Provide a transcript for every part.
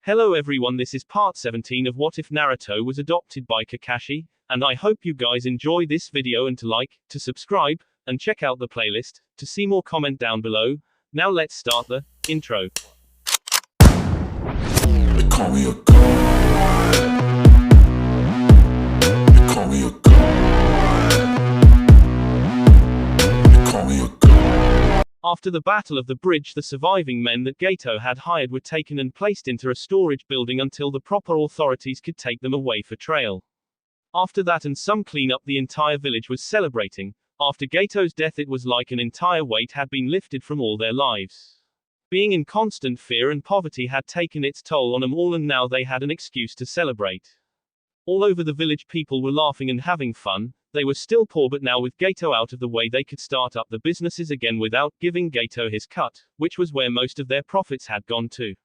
Hello everyone, this is part 17 of What If Naruto Was Adopted by Kakashi, and I hope you guys enjoy this video and to like, to subscribe, and check out the playlist, to see more comment down below. Now let's start the intro. They call me a god. They call me a god. They call me a god. After the Battle of the Bridge, the surviving men that Gato had hired were taken and placed into a storage building until the proper authorities could take them away for trial. After that and some cleanup, the entire village was celebrating. After Gato's death, it was like an entire weight had been lifted from all their lives. Being in constant fear and poverty had taken its toll on them all, and now they had an excuse to celebrate. All over the village people were laughing and having fun. They were still poor, but now with Gato out of the way they could start up the businesses again without giving Gato his cut, which was where most of their profits had gone to.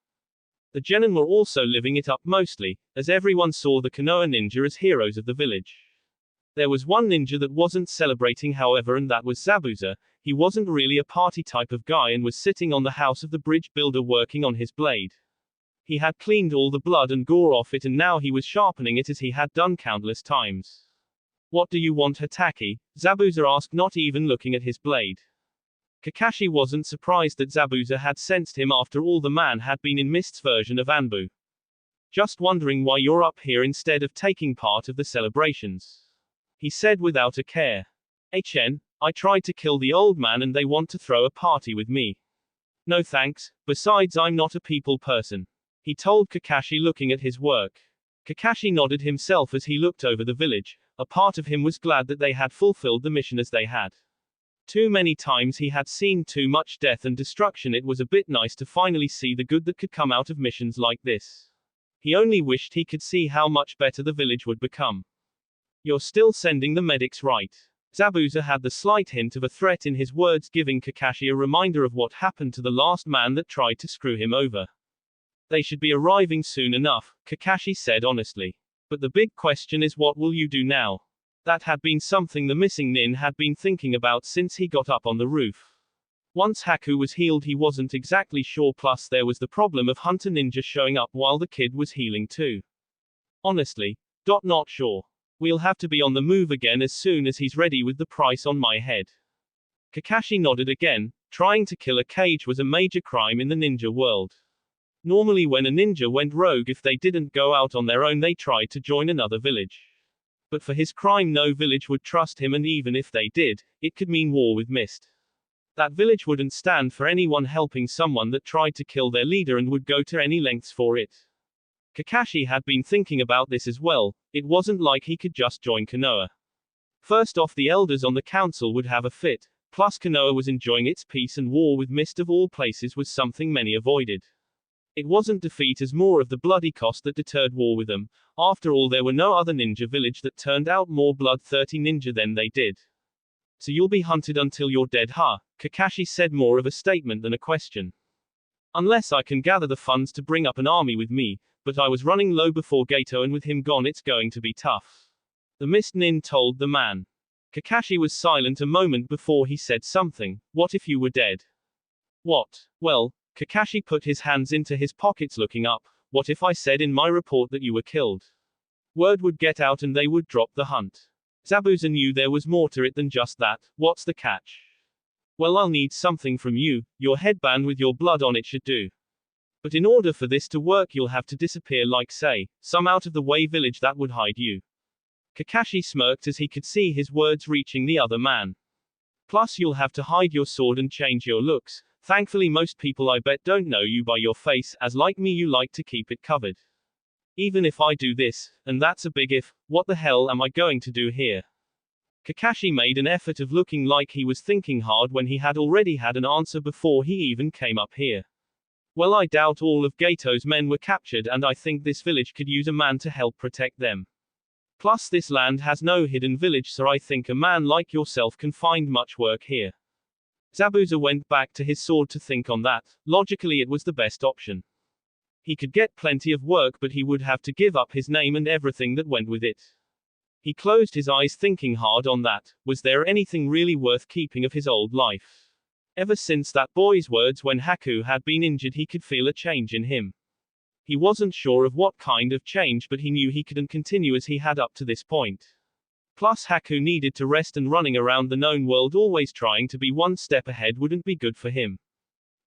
The genin were also living it up mostly, as everyone saw the Konoha ninja as heroes of the village. There was one ninja that wasn't celebrating, however, and that was Zabuza. He wasn't really a party type of guy and was sitting on the house of the bridge builder working on his blade. He had cleaned all the blood and gore off it, and now he was sharpening it as he had done countless times. "What do you want, Hatake?" Zabuza asked, not even looking at his blade. Kakashi wasn't surprised that Zabuza had sensed him. After all, the man had been in Mist's version of Anbu. "Just wondering why you're up here instead of taking part of the celebrations," he said without a care. I tried to kill the old man and they want to throw a party with me. No thanks, besides I'm not a people person," he told Kakashi, looking at his work. Kakashi nodded himself as he looked over the village. A part of him was glad that they had fulfilled the mission as they had. Too many times he had seen too much death and destruction. It was a bit nice to finally see the good that could come out of missions like this. He only wished he could see how much better the village would become. "You're still sending the medics, right?" Zabuza had the slight hint of a threat in his words, giving Kakashi a reminder of what happened to the last man that tried to screw him over. "They should be arriving soon enough," Kakashi said honestly. "But the big question is, what will you do now?" That had been something the missing nin had been thinking about since he got up on the roof. Once Haku was healed, he wasn't exactly sure, plus there was the problem of Hunter Ninja showing up while the kid was healing too. "Honestly, not sure. We'll have to be on the move again as soon as he's ready with the price on my head." Kakashi nodded again. Trying to kill a Kage was a major crime in the ninja world. Normally when a ninja went rogue, if they didn't go out on their own, they tried to join another village. But for his crime, no village would trust him, and even if they did, it could mean war with Mist. That village wouldn't stand for anyone helping someone that tried to kill their leader and would go to any lengths for it. Kakashi had been thinking about this as well. It wasn't like he could just join Konoha. First off, the elders on the council would have a fit, plus Konoha was enjoying its peace, and war with Mist of all places was something many avoided. It wasn't defeat as more of the bloody cost that deterred war with them. After all, there were no other ninja village that turned out more bloodthirsty ninja than they did. "So you'll be hunted until you're dead, huh?" Kakashi said, more of a statement than a question. "Unless I can gather the funds to bring up an army with me, but I was running low before Gato, and with him gone it's going to be tough," the Mist Nin told the man. Kakashi was silent a moment before he said something. "What if you were dead?" "What?" "Well," Kakashi put his hands into his pockets looking up, "what if I said in my report that you were killed? Word would get out and they would drop the hunt." Zabuza knew there was more to it than just that. "What's the catch?" "Well, I'll need something from you. Your headband with your blood on it should do. But in order for this to work, you'll have to disappear, like, say, some out of the way village that would hide you." Kakashi smirked as he could see his words reaching the other man. "Plus you'll have to hide your sword and change your looks. Thankfully most people I bet don't know you by your face, as like me you like to keep it covered. Even if I do this, and that's a big if, what the hell am I going to do here?" Kakashi made an effort of looking like he was thinking hard when he had already had an answer before he even came up here. "Well, I doubt all of Gato's men were captured, and I think this village could use a man to help protect them. Plus this land has no hidden village, so I think a man like yourself can find much work here." Zabuza went back to his sword to think on that. Logically it was the best option. He could get plenty of work, but he would have to give up his name and everything that went with it. He closed his eyes thinking hard on that. Was there anything really worth keeping of his old life? Ever since that boy's words when Haku had been injured, he could feel a change in him. He wasn't sure of what kind of change, but he knew he couldn't continue as he had up to this point. Plus Haku needed to rest, and running around the known world always trying to be one step ahead wouldn't be good for him.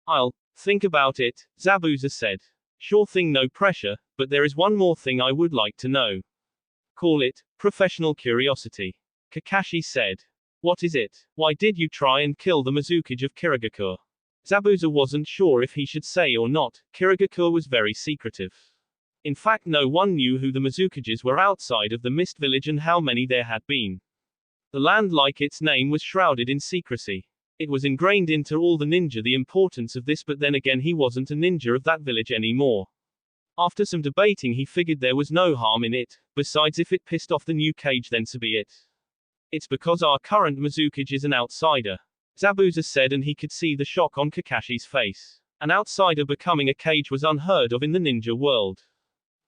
I'll think about it, Zabuza said. Sure thing, no pressure, but there is one more thing I would like to know. Call it professional curiosity. Kakashi said. What is it? Why did you try and kill the Mizukage of Kirigakure? Zabuza wasn't sure if he should say or not. Kirigakure was very secretive. In fact, no one knew who the Mizukages were outside of the Mist Village and how many there had been. The land, like its name, was shrouded in secrecy. It was ingrained into all the ninja the importance of this, but then again he wasn't a ninja of that village anymore. After some debating he figured there was no harm in it, besides if it pissed off the new Kage then so be it. It's because our current Mizukage is an outsider, Zabuza said, and he could see the shock on Kakashi's face. An outsider becoming a Kage was unheard of in the ninja world.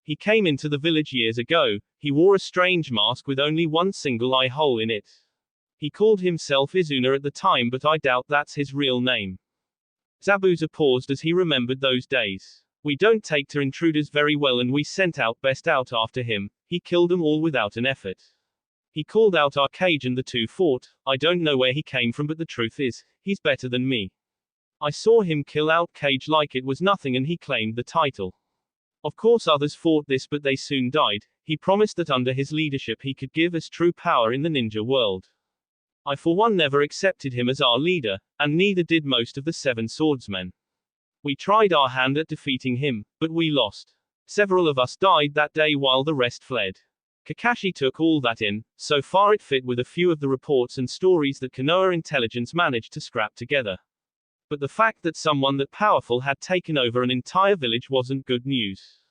He came into the village years ago. He wore a strange mask with only one single eye hole in it. He called himself Izuna at the time, but I doubt that's his real name. Zabuza paused as he remembered those days. We don't take to intruders very well, and we sent out best out after him. He killed them all without an effort. He called out our Kage and the two fought. I don't know where he came from, but the truth is, he's better than me. I saw him kill out Kage like it was nothing, and he claimed the title. Of course others fought this, but they soon died. He promised that under his leadership he could give us true power in the ninja world. I for one never accepted him as our leader, and neither did most of the 7 swordsmen. We tried our hand at defeating him, but we lost. Several of us died that day while the rest fled. Kakashi took all that in. So far it fit with a few of the reports and stories that Konoha intelligence managed to scrap together. But the fact that someone that powerful had taken over an entire village wasn't good news.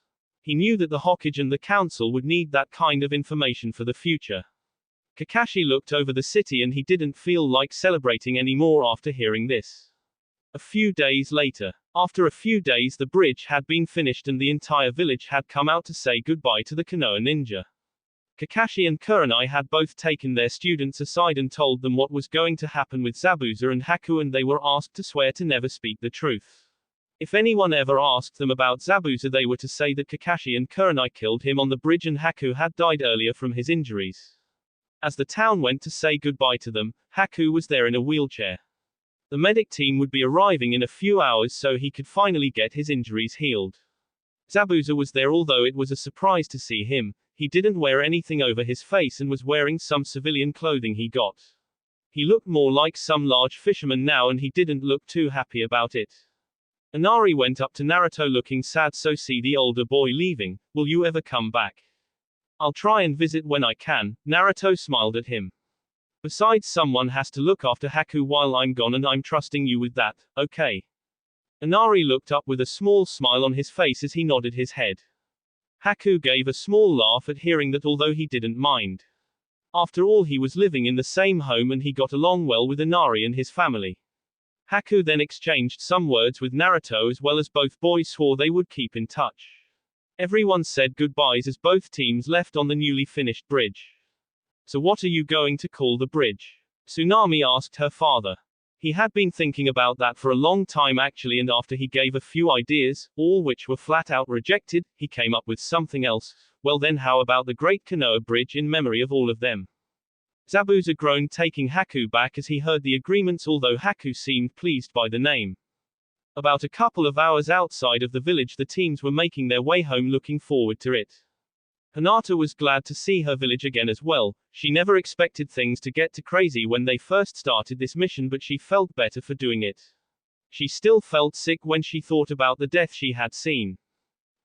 He knew that the Hokage and the council would need that kind of information for the future. Kakashi looked over the city and he didn't feel like celebrating anymore after hearing this. A few days later. After a few days the bridge had been finished and the entire village had come out to say goodbye to the Konoha ninja. Kakashi and Kurenai had both taken their students aside and told them what was going to happen with Zabuza and Haku, and they were asked to swear to never speak the truth. If anyone ever asked them about Zabuza, they were to say that Kakashi and Kurenai killed him on the bridge and Haku had died earlier from his injuries. As the town went to say goodbye to them, Haku was there in a wheelchair. The medic team would be arriving in a few hours so he could finally get his injuries healed. Zabuza was there, although it was a surprise to see him. He didn't wear anything over his face and was wearing some civilian clothing he got. He looked more like some large fisherman now, and he didn't look too happy about it. Inari went up to Naruto looking sad. So see the older boy leaving. Will you ever come back? I'll try and visit when I can. Naruto smiled at him. Besides, someone has to look after Haku while I'm gone, and I'm trusting you with that, okay? Inari looked up with a small smile on his face as he nodded his head. Haku gave a small laugh at hearing that, although he didn't mind. After all, he was living in the same home and he got along well with Inari and his family. Haku then exchanged some words with Naruto, as well as both boys swore they would keep in touch. Everyone said goodbyes as both teams left on the newly finished bridge. So what are you going to call the bridge? Tsunami asked her father. He had been thinking about that for a long time actually, and after he gave a few ideas, all which were flat out rejected, he came up with something else. Well then, how about the Great Konoha Bridge in memory of all of them? Zabuza groaned, taking Haku back as he heard the agreements, although Haku seemed pleased by the name. About a couple of hours outside of the village the teams were making their way home, looking forward to it. Hinata was glad to see her village again as well. She never expected things to get too crazy when they first started this mission, but she felt better for doing it. She still felt sick when she thought about the death she had seen.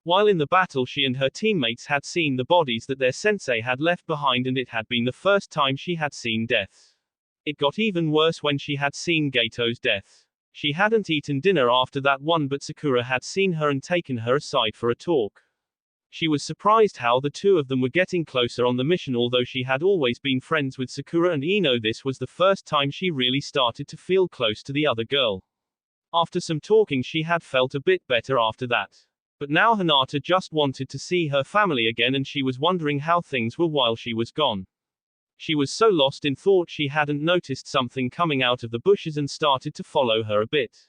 While in the battle, she and her teammates had seen the bodies that their sensei had left behind, and it had been the first time she had seen death. It got even worse when she had seen Gato's death. She hadn't eaten dinner after that one, but Sakura had seen her and taken her aside for a talk. She was surprised how the two of them were getting closer on the mission, although she had always been friends with Sakura and Ino. This was the first time she really started to feel close to the other girl. After some talking, she had felt a bit better after that. But now Hinata just wanted to see her family again, and she was wondering how things were while she was gone. She was so lost in thought she hadn't noticed something coming out of the bushes and started to follow her a bit.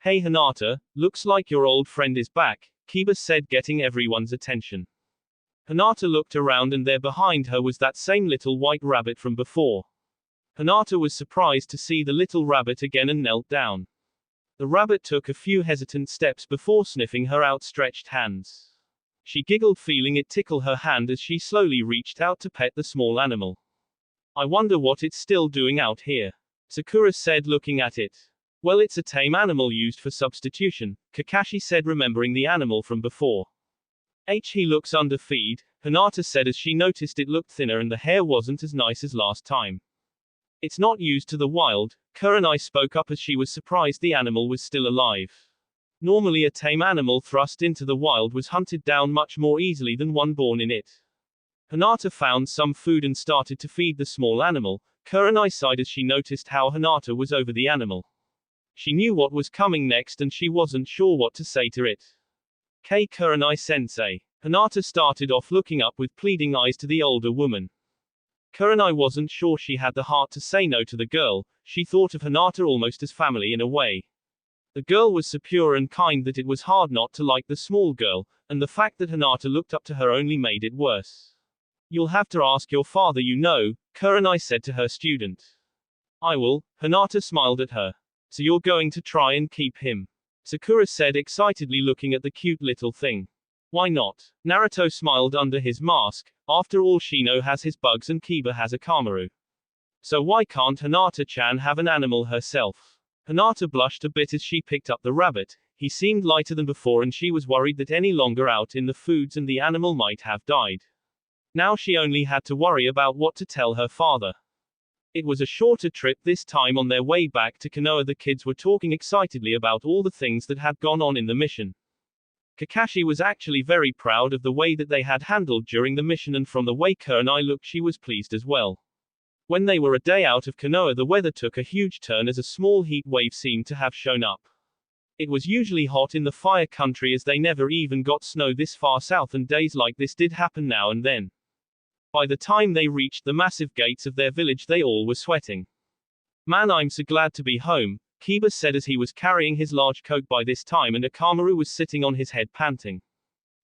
Hey Hinata, looks like your old friend is back. Kiba said, getting everyone's attention. Hinata looked around and there behind her was that same little white rabbit from before. Hinata was surprised to see the little rabbit again and knelt down. The rabbit took a few hesitant steps before sniffing her outstretched hands. She giggled, feeling it tickle her hand as she slowly reached out to pet the small animal. I wonder what it's still doing out here, Sakura said, looking at it. Well, it's a tame animal used for substitution, Kakashi said, remembering the animal from before. He looks underfed, Hinata said as she noticed it looked thinner and the hair wasn't as nice as last time. It's not used to the wild, Kurenai spoke up as she was surprised the animal was still alive. Normally a tame animal thrust into the wild was hunted down much more easily than one born in it. Hinata found some food and started to feed the small animal. Kurenai sighed as she noticed how Hinata was over the animal. She knew what was coming next and she wasn't sure what to say to it. Kurenai-sensei. Hinata started off looking up with pleading eyes to the older woman. Kurenai wasn't sure she had the heart to say no to the girl. She thought of Hinata almost as family in a way. The girl was so pure and kind that it was hard not to like the small girl, and the fact that Hinata looked up to her only made it worse. You'll have to ask your father, you know, Kurenai said to her student. I will, Hinata smiled at her. So you're going to try and keep him? Sakura said excitedly, looking at the cute little thing. Why not? Naruto smiled under his mask. After all, Shino has his bugs and Kiba has a Kamaru. So why can't Hinata-chan have an animal herself? Hinata blushed a bit as she picked up the rabbit. He seemed lighter than before and she was worried that any longer out in the foods and the animal might have died. Now she only had to worry about what to tell her father. It was a shorter trip this time. On their way back to Konoha, the kids were talking excitedly about all the things that had gone on in the mission. Kakashi was actually very proud of the way that they had handled during the mission, and from the way Kurenai looked, she was pleased as well. When they were a day out of Konoha, the weather took a huge turn as a small heat wave seemed to have shown up. It was usually hot in the fire country as they never even got snow this far south, and days like this did happen now and then. By the time they reached the massive gates of their village, they all were sweating. Man, I'm so glad to be home, Kiba said as he was carrying his large coat by this time and Akamaru was sitting on his head panting.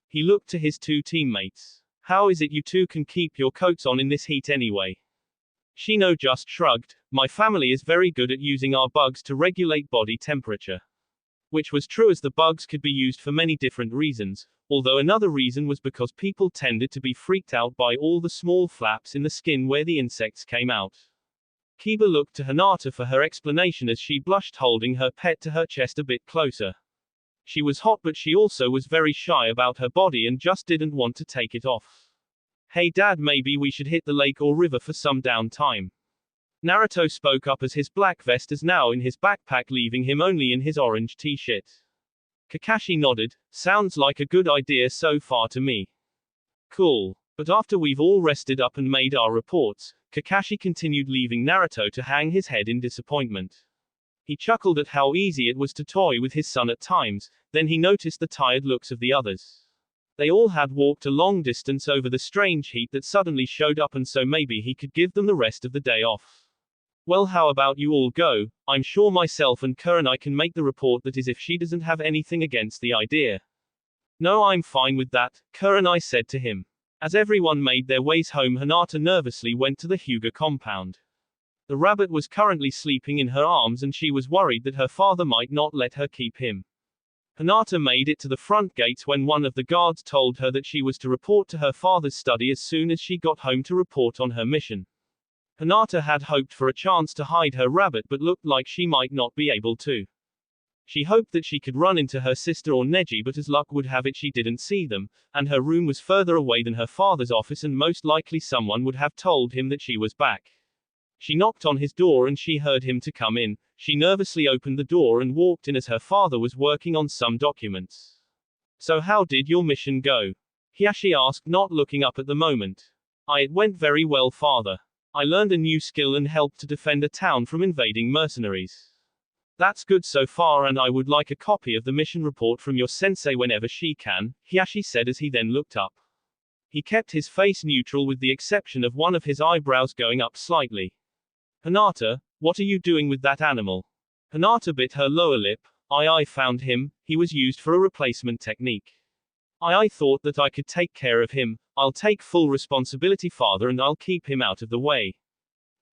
He looked to his two teammates. How is it you two can keep your coats on in this heat anyway? Shino just shrugged. My family is very good at using our bugs to regulate body temperature. Which was true, as the bugs could be used for many different reasons, although another reason was because people tended to be freaked out by all the small flaps in the skin where the insects came out. Kiba looked to Hinata for her explanation as she blushed, holding her pet to her chest a bit closer. She was hot, but she also was very shy about her body and just didn't want to take it off. Hey Dad, maybe we should hit the lake or river for some downtime. Naruto spoke up as his black vest is now in his backpack, leaving him only in his orange t-shirt. Kakashi nodded. Sounds like a good idea so far to me. Cool. But after we've all rested up and made our reports, Kakashi continued, leaving Naruto to hang his head in disappointment. He chuckled at how easy it was to toy with his son at times, then he noticed the tired looks of the others. They all had walked a long distance over the strange heat that suddenly showed up, and so maybe he could give them the rest of the day off. Well, how about you all go? I'm sure myself and Kurenai can make the report, that is if she doesn't have anything against the idea. No, I'm fine with that, Kurenai said to him. As everyone made their ways home, Hinata nervously went to the Hyuga compound. The rabbit was currently sleeping in her arms and she was worried that her father might not let her keep him. Hinata made it to the front gates when one of the guards told her that she was to report to her father's study as soon as she got home to report on her mission. Hinata had hoped for a chance to hide her rabbit, but looked like she might not be able to. She hoped that she could run into her sister or Neji, but as luck would have it she didn't see them, and her room was further away than her father's office, and most likely someone would have told him that she was back. She knocked on his door and she heard him to come in. She nervously opened the door and walked in as her father was working on some documents. So how did your mission go? Hiyashi asked, not looking up at the moment. It went very well, father. I learned a new skill and helped to defend a town from invading mercenaries. That's good so far, and I would like a copy of the mission report from your sensei whenever she can, Hiyashi said as he then looked up. He kept his face neutral with the exception of one of his eyebrows going up slightly. Hinata, what are you doing with that animal? Hinata bit her lower lip. I found him, he was used for a replacement technique. I thought that I could take care of him. I'll take full responsibility, father, and I'll keep him out of the way.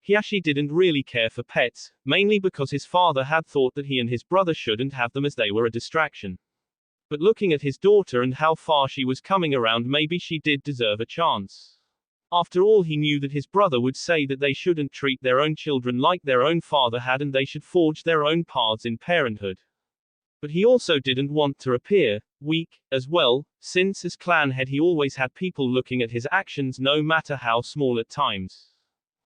Hiyashi didn't really care for pets, mainly because his father had thought that he and his brother shouldn't have them as they were a distraction. But looking at his daughter and how far she was coming around, maybe she did deserve a chance. After all, he knew that his brother would say that they shouldn't treat their own children like their own father had and they should forge their own paths in parenthood. But he also didn't want to appear weak, as well, since as clan head he always had people looking at his actions no matter how small at times.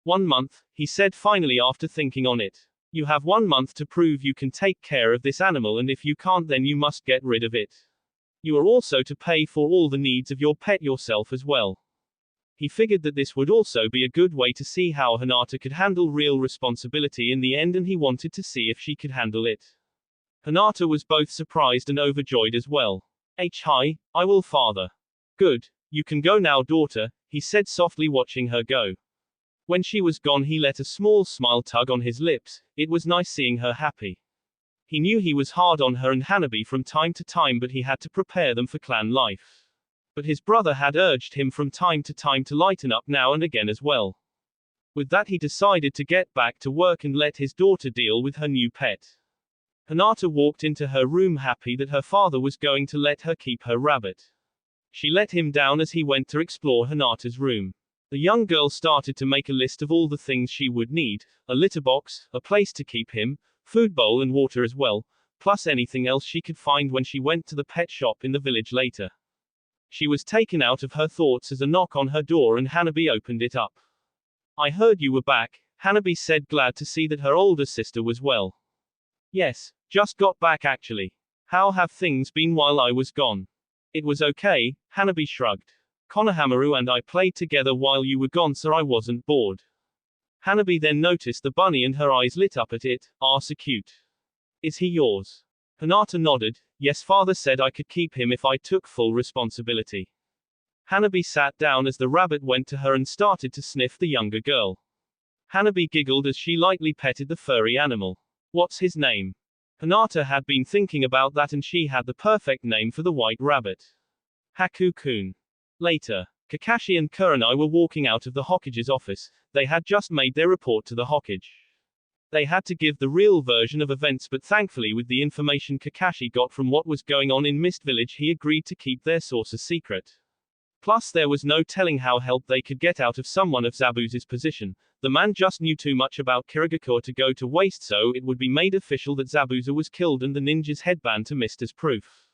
1 month, he said finally after thinking on it. You have 1 month to prove you can take care of this animal, and if you can't then you must get rid of it. You are also to pay for all the needs of your pet yourself as well. He figured that this would also be a good way to see how Hinata could handle real responsibility in the end, and he wanted to see if she could handle it. Hinata was both surprised and overjoyed as well. Hi, I will, father. Good. You can go now, daughter, he said softly, watching her go. When she was gone, he let a small smile tug on his lips. It was nice seeing her happy. He knew he was hard on her and Hanabi from time to time, but he had to prepare them for clan life. But his brother had urged him from time to time to lighten up now and again as well. With that, he decided to get back to work and let his daughter deal with her new pet. Hinata walked into her room happy that her father was going to let her keep her rabbit. She let him down as he went to explore Hinata's room. The young girl started to make a list of all the things she would need: a litter box, a place to keep him, food bowl and water as well, plus anything else she could find when she went to the pet shop in the village later. She was taken out of her thoughts as a knock on her door and Hanabi opened it up. I heard you were back, Hanabi said, glad to see that her older sister was well. Yes, just got back actually. How have things been while I was gone? It was okay, Hanabi shrugged. Konohamaru and I played together while you were gone, so I wasn't bored. Hanabi then noticed the bunny and her eyes lit up at it. Ah, so cute. Is he yours? Hinata nodded. Yes, father said I could keep him if I took full responsibility. Hanabi sat down as the rabbit went to her and started to sniff the younger girl. Hanabi giggled as she lightly petted the furry animal. What's his name? Hinata had been thinking about that and she had the perfect name for the white rabbit. Haku-kun. Later, Kakashi and Kurenai were walking out of the Hokage's office. They had just made their report to the Hokage. They had to give the real version of events, but thankfully with the information Kakashi got from what was going on in Mist Village, he agreed to keep their source a secret. Plus there was no telling how help they could get out of someone of Zabuza's position. The man just knew too much about Kirigakure to go to waste, so it would be made official that Zabuza was killed and the ninja's headband to Mist as proof.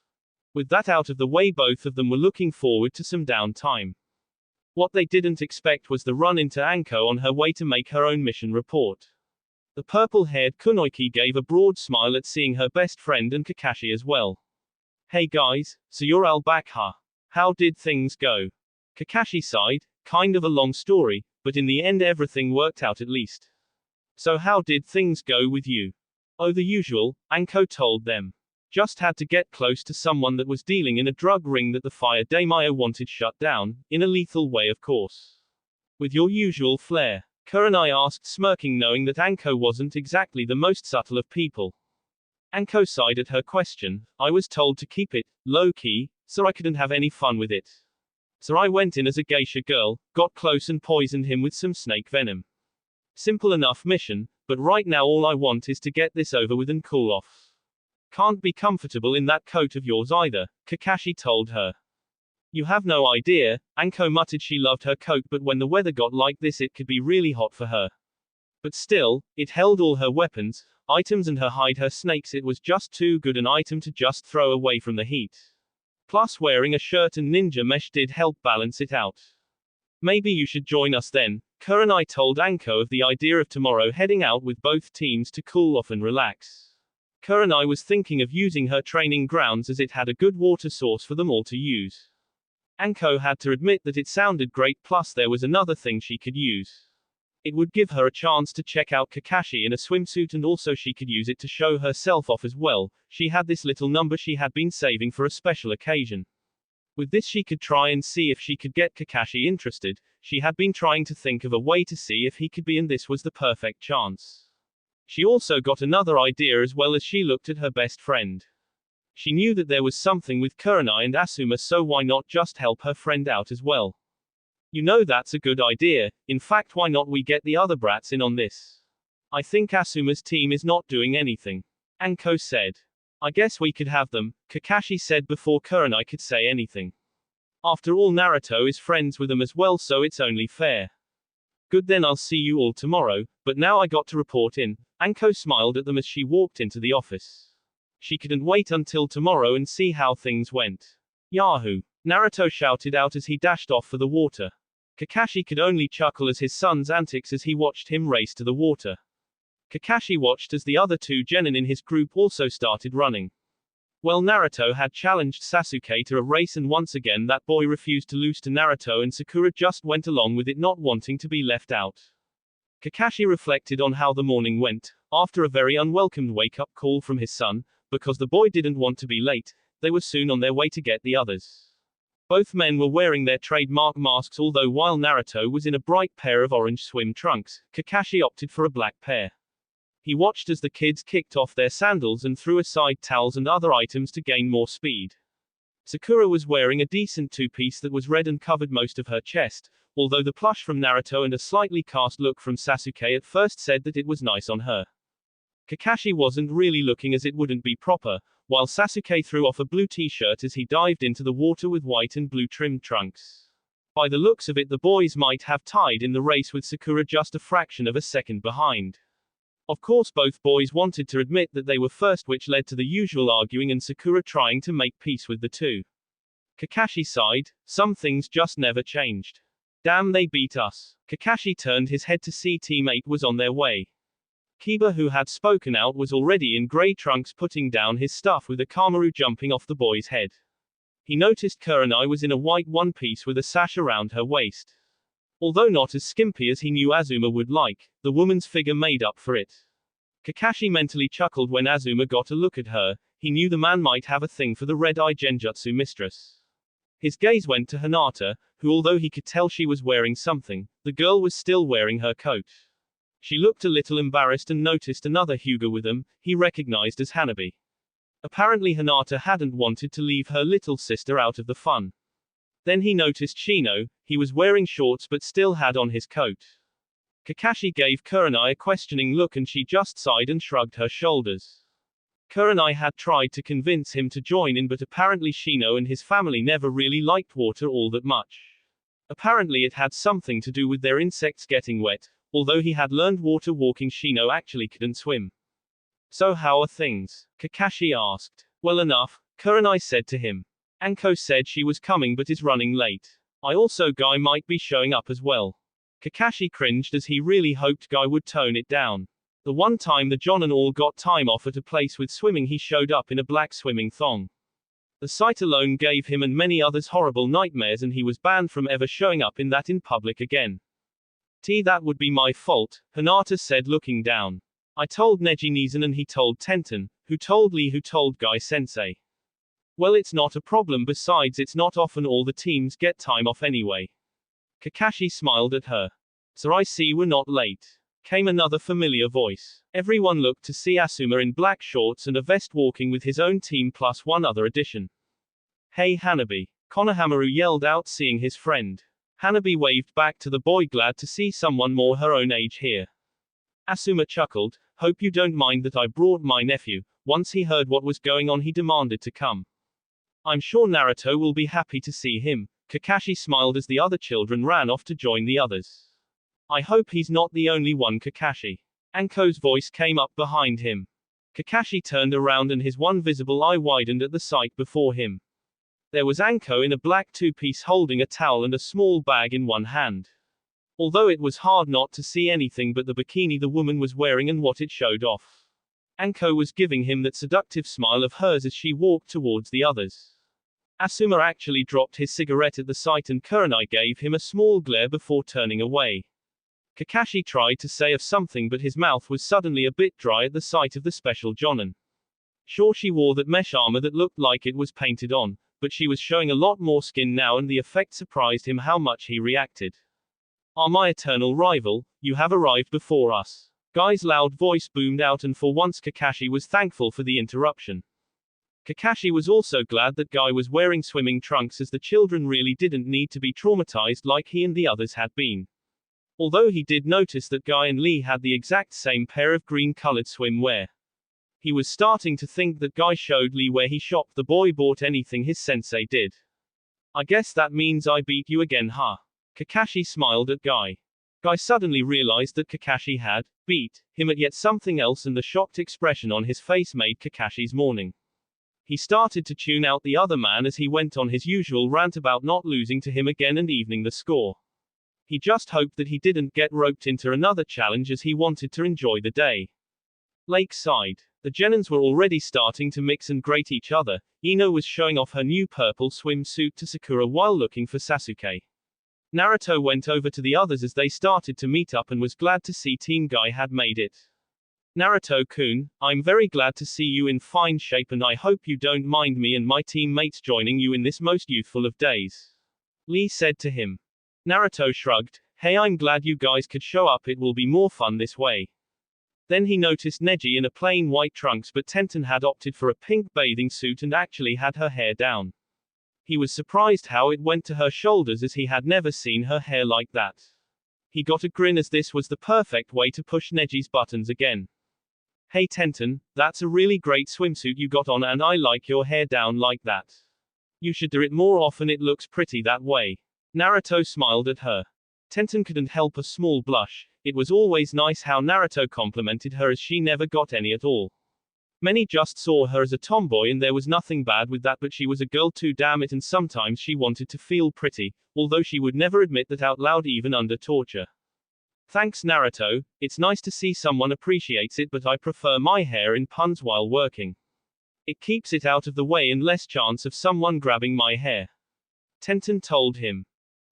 With that out of the way, both of them were looking forward to some downtime. What they didn't expect was the run into Anko on her way to make her own mission report. The purple-haired Kunoiki gave a broad smile at seeing her best friend and Kakashi as well. Hey guys, so you're all back, huh? How did things go? Kakashi sighed. Kind of a long story, but in the end everything worked out at least. So how did things go with you? Oh, the usual, Anko told them. Just had to get close to someone that was dealing in a drug ring that the Fire Daimyo wanted shut down, in a lethal way of course. With your usual flair, Kurenai asked, smirking, knowing that Anko wasn't exactly the most subtle of people. Anko sighed at her question. I was told to keep it low-key, so I couldn't have any fun with it. So I went in as a geisha girl, got close and poisoned him with some snake venom. Simple enough mission, but right now all I want is to get this over with and cool off. Can't be comfortable in that coat of yours either, Kakashi told her. You have no idea, Anko muttered. She loved her coat, but when the weather got like this it could be really hot for her. But still, it held all her weapons, items and her hide, her snakes. It was just too good an item to just throw away from the heat. Plus wearing a shirt and ninja mesh did help balance it out. Maybe you should join us then, Kurenai told Anko of the idea of tomorrow heading out with both teams to cool off and relax. Kurenai was thinking of using her training grounds as it had a good water source for them all to use. Anko had to admit that it sounded great, plus there was another thing she could use. It would give her a chance to check out Kakashi in a swimsuit, and also she could use it to show herself off as well. She had this little number she had been saving for a special occasion. With this she could try and see if she could get Kakashi interested. She had been trying to think of a way to see if he could be, and this was the perfect chance. She also got another idea as well as she looked at her best friend. She knew that there was something with Kurenai and Asuma, so why not just help her friend out as well? You know, that's a good idea. In fact, why not we get the other brats in on this? I think Asuma's team is not doing anything. Anko said. I guess we could have them, Kakashi said before Kurenai could say anything. After all, Naruto is friends with them as well, so it's only fair. Good, then I'll see you all tomorrow, but now I got to report in. Anko smiled at them as she walked into the office. She couldn't wait until tomorrow and see how things went. Yahoo! Naruto shouted out as he dashed off for the water. Kakashi could only chuckle as his son's antics as he watched him race to the water. Kakashi watched as the other two genin in his group also started running. Well, Naruto had challenged Sasuke to a race, and once again that boy refused to lose to Naruto, and Sakura just went along with it, not wanting to be left out. Kakashi reflected on how the morning went. After a very unwelcomed wake-up call from his son, because the boy didn't want to be late, they were soon on their way to get the others. Both men were wearing their trademark masks, although while Naruto was in a bright pair of orange swim trunks, Kakashi opted for a black pair. He watched as the kids kicked off their sandals and threw aside towels and other items to gain more speed. Sakura was wearing a decent two-piece that was red and covered most of her chest, although the plush from Naruto and a slightly cast look from Sasuke at first said that it was nice on her. Kakashi wasn't really looking, as it wouldn't be proper, while Sasuke threw off a blue t-shirt as he dived into the water with white and blue trimmed trunks. By the looks of it, the boys might have tied in the race with Sakura just a fraction of a second behind. Of course, both boys wanted to admit that they were first, which led to the usual arguing and Sakura trying to make peace with the two. Kakashi sighed. Some things just never changed. Damn, they beat us. Kakashi turned his head to see Team 8 was on their way. Kiba, who had spoken out, was already in grey trunks putting down his stuff with Akamaru jumping off the boy's head. He noticed Kurenai was in a white one-piece with a sash around her waist. Although not as skimpy as he knew Azuma would like, the woman's figure made up for it. Kakashi mentally chuckled when Azuma got a look at her. He knew the man might have a thing for the red-eye genjutsu mistress. His gaze went to Hinata, who, although he could tell she was wearing something, the girl was still wearing her coat. She looked a little embarrassed and noticed another Hyuga with them, he recognized as Hanabi. Apparently Hinata hadn't wanted to leave her little sister out of the fun. Then he noticed Shino. He was wearing shorts but still had on his coat. Kakashi gave Kurenai a questioning look and she just sighed and shrugged her shoulders. Kurenai had tried to convince him to join in, but apparently Shino and his family never really liked water all that much. Apparently it had something to do with their insects getting wet, although he had learned water walking, Shino actually couldn't swim. So how are things? Kakashi asked. Well enough, Kurenai said to him. Anko said she was coming but is running late. I also Guy might be showing up as well. Kakashi cringed as he really hoped Guy would tone it down. The one time the Jonin all got time off at a place with swimming, he showed up in a black swimming thong. The sight alone gave him and many others horrible nightmares, and he was banned from ever showing up in that in public again. That would be my fault, Hinata said looking down. I told Neji Nizan and he told Tenten, who told Lee, who told Guy Sensei. Well, it's not a problem, besides it's not often all the teams get time off anyway. Kakashi smiled at her. So I see we're not late. Came another familiar voice. Everyone looked to see Asuma in black shorts and a vest walking with his own team plus one other addition. Hey Hanabi! Konohamaru yelled out, seeing his friend. Hanabi waved back to the boy, glad to see someone more her own age here. Asuma chuckled. Hope you don't mind that I brought my nephew. Once he heard what was going on, he demanded to come. I'm sure Naruto will be happy to see him. Kakashi smiled as the other children ran off to join the others. I hope he's not the only one, Kakashi. Anko's voice came up behind him. Kakashi turned around and his one visible eye widened at the sight before him. There was Anko in a black two-piece holding a towel and a small bag in one hand. Although it was hard not to see anything but the bikini the woman was wearing and what it showed off. Anko was giving him that seductive smile of hers as she walked towards the others. Asuma actually dropped his cigarette at the sight and Kurenai gave him a small glare before turning away. Kakashi tried to say of something, but his mouth was suddenly a bit dry at the sight of the special Jonin. Sure, she wore that mesh armor that looked like it was painted on, but she was showing a lot more skin now, and the effect surprised him how much he reacted. Ah, my eternal rival, you have arrived before us. Guy's loud voice boomed out, and for once Kakashi was thankful for the interruption. Kakashi was also glad that Guy was wearing swimming trunks, as the children really didn't need to be traumatized like he and the others had been. Although he did notice that Guy and Lee had the exact same pair of green-colored swimwear. He was starting to think that Guy showed Lee where he shopped. The boy bought anything his sensei did. I guess that means I beat you again, huh? Kakashi smiled at Guy. Guy suddenly realized that Kakashi had beat him at yet something else, and the shocked expression on his face made Kakashi's morning. He started to tune out the other man as he went on his usual rant about not losing to him again and evening the score. He just hoped that he didn't get roped into another challenge, as he wanted to enjoy the day. Lakeside. The Genins were already starting to mix and grate each other. Ino was showing off her new purple swimsuit to Sakura while looking for Sasuke. Naruto went over to the others as they started to meet up and was glad to see Team Guy had made it. Naruto-kun, I'm very glad to see you in fine shape, and I hope you don't mind me and my teammates joining you in this most youthful of days. Lee said to him. Naruto shrugged. Hey, I'm glad you guys could show up, it will be more fun this way. Then he noticed Neji in a plain white trunks, but Tenten had opted for a pink bathing suit and actually had her hair down. He was surprised how it went to her shoulders, as he had never seen her hair like that. He got a grin, as this was the perfect way to push Neji's buttons again. Hey Tenten, that's a really great swimsuit you got on, and I like your hair down like that. You should do it more often, it looks pretty that way. Naruto smiled at her. Tenten couldn't help a small blush. It was always nice how Naruto complimented her, as she never got any at all. Many just saw her as a tomboy, and there was nothing bad with that, but she was a girl too, damn it, and sometimes she wanted to feel pretty, although she would never admit that out loud even under torture. Thanks Naruto, it's nice to see someone appreciates it, but I prefer my hair in puns while working. It keeps it out of the way and less chance of someone grabbing my hair. Tenten told him.